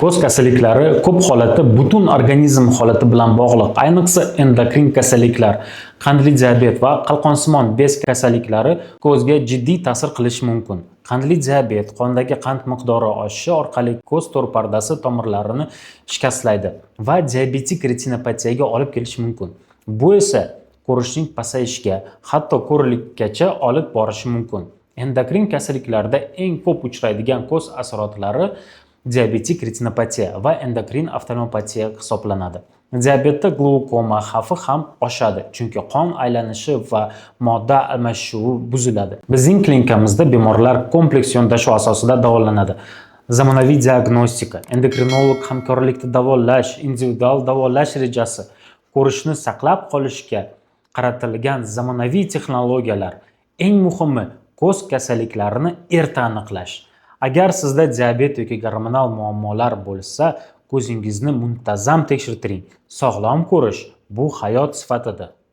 Ko'z kasalliklari ko'p holatda butun organizm holati bilan bog'liq. Ayniqsa endokrin kasalliklar, qandli diabet va qalqonsimon bez kasalliklari ko'zga jiddiy ta'sir qilishi mumkin. Qandli diabet qondagi qand miqdori oshishi orqali ko'z to'r pardasi tomirlarini shikastlaydi va diabetik retinopatiyaga olib kelishi mumkin. Bu esa ko'rishning pasayishiga, hatto ko'rlikkacha olib borishi mumkin. Endokrin kasalliklarda eng ko'p uchraydigan ko'z asoratlari diabetik retinopatiya va endokrin oftalmopatiya hisoblanadi. Diabetda glukoma xavfi ham oshadi, chunki qon aylanishi va modda almashuvi buziladi. Bizning klinikamizda bemorlar kompleks yondashuv asosida davolanadi. Zamonaviy diagnostika, endokrinolog hamkorlikda davolash, individual davolash rejasi, ko'rishni saqlab qolishga qaratilgan zamonaviy texnologiyalar, eng muhimi ko'z kasalliklarini erta aniqlash. Agar sizda diabet yoki gormonal muammolar bo'lsa, ko'zingizni muntazam tekshirtiring. Sog'lom ko'rish bu hayot sifatidir.